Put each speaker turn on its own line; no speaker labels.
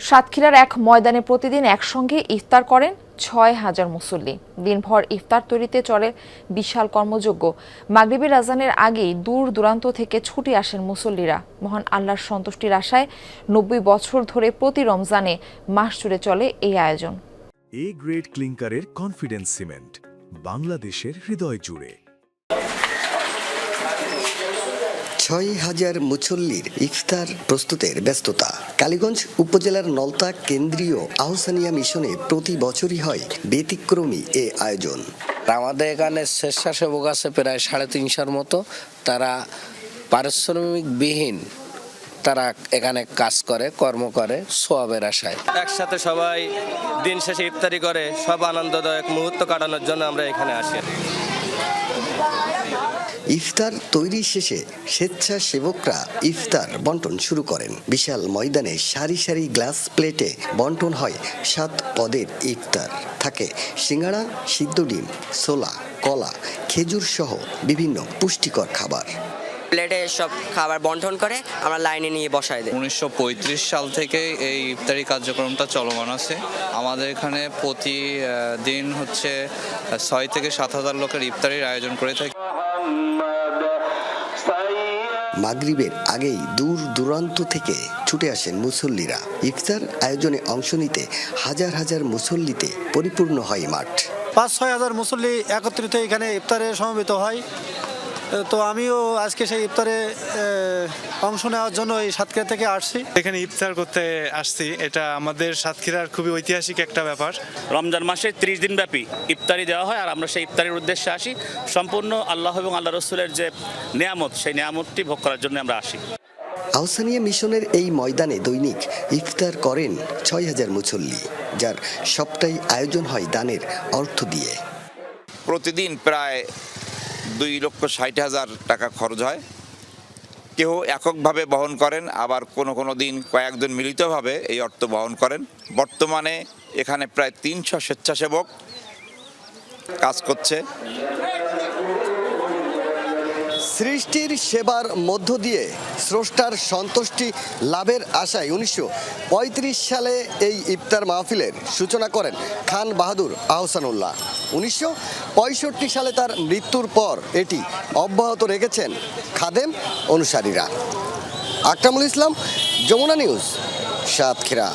সাতক্ষীরার এক ময়দানে প্রতিদিন একসঙ্গে ইফতার করেন ৬,০০০ মুসল্লি। দিনভর ইফতার তৈরিতে চলে বিশাল কর্মযজ্ঞ। মাগরিবের আজানের আগেই দূর দূরান্ত থেকে ছুটে আসেন মুসল্লিরা। মহান আল্লাহর সন্তুষ্টির আশায় ৯০ বছর ধরে প্রতি রমজানে মাস জুড়ে চলে এই আয়োজন।
এ গ্রেড ক্লিংকারের কনফিডেন্স সিমেন্ট, বাংলাদেশের হৃদয় জুড়ে।
৬,০০০ মুসল্লির ইফতার প্রস্তুতের ব্যস্ততা। কালীগঞ্জ উপজেলার নলতা কেন্দ্রীয় আহসানিয়া মিশনে প্রতি বছরই হয় ব্যতিক্রমী এ আয়োজন।
আমাদের এখানে স্বেচ্ছাসেবক আছে প্রায় ৩৫০র মতো। তারা পারিশ্রমিকবিহীন তারা এখানে কাজ করে, কর্ম করে সওয়াবের আশায়।
একসাথে সবাই দিন শেষে ইফতারি করে সব আনন্দদায়ক মুহূর্ত কাটানোর জন্য আমরা এখানে আসি।
ইফতার তৈরি শেষে স্বেচ্ছাসেবকরা ইফতার বন্টন শুরু করেন। বিশাল ময়দানে সারি সারি গ্লাস প্লেটে বন্টন হয় ৭ পদের ইফতার। থাকে সিঙ্গাড়া, সিদ্ধ ডিম, ছোলা, কলা, খেজুর সহ বিভিন্ন পুষ্টিকর খাবার।
প্লেটে সব খাবার বন্টন করে আমরা লাইনে নিয়ে বসাই দিই।
১৯৩৫ সাল থেকে এই ইফতারি কার্যক্রমটা চলমান আছে। আমাদের এখানে প্রতিদিন ৬ থেকে ৭,০০০ লোকের ইফতারির আয়োজন করে থাকি।
মাগরিবের আগেই দূর দূরান্ত থেকে ছুটে আসেন মুসল্লিরা। ইফতার আয়োজনে অংশ নিতে হাজার হাজার মুসল্লিতে পরিপূর্ণ হয় মাঠ।
৫-৬ হাজার মুসল্লি একত্রিত এখানে ইফতারে সমবেত হয়। তো আমিও আজকে সেই ইফতারে অংশ নেওয়ার জন্য এই সাতক্ষীরা থেকে আসছি।
এখানে ইফতার করতে আসছি, এটা আমাদের সাতক্ষীরার খুবই ঐতিহাসিক একটা ব্যাপার।
রমজান মাসে ৩০ দিন ব্যাপী ইফতারি দেওয়া হয়, আর আমরা সেই ইফতারির উদ্দেশ্যে আসি। সম্পূর্ণ আল্লাহ এবং আল্লাহ রসুলের যে নেয়ামত, সেই নেয়ামতটি ভোগ করার জন্য আমরা আসি।
আহসানিয়া মিশনের এই ময়দানে দৈনিক ইফতার করেন ৬,০০০ মুসল্লি, যার সবটাই আয়োজন হয় দানের অর্থ দিয়ে।
প্রতিদিন প্রায় ২,৬০,০০০ টাকা খরচ হয়। কেউ এককভাবে বহন করেন, আবার কোনো দিন কয়েকজন মিলিতভাবে এই অর্থ বহন করেন। বর্তমানে এখানে প্রায় ৩০০ স্বেচ্ছাসেবক কাজ করছে।
সৃষ্টির সেবার মধ্য দিয়ে স্রষ্টার সন্তুষ্টি লাভের আশায় ১৯৩৫ সালে এই ইফতার মাহফিলের সূচনা করেন খান বাহাদুর আহসানুল্লাহ। ১৯৬৫ সালে তার মৃত্যুর পর এটি অব্যাহত রেখেছেন খাদেম অনুসারীরা। আকরামুল ইসলাম, যমুনা নিউজ, সাতক্ষীরা।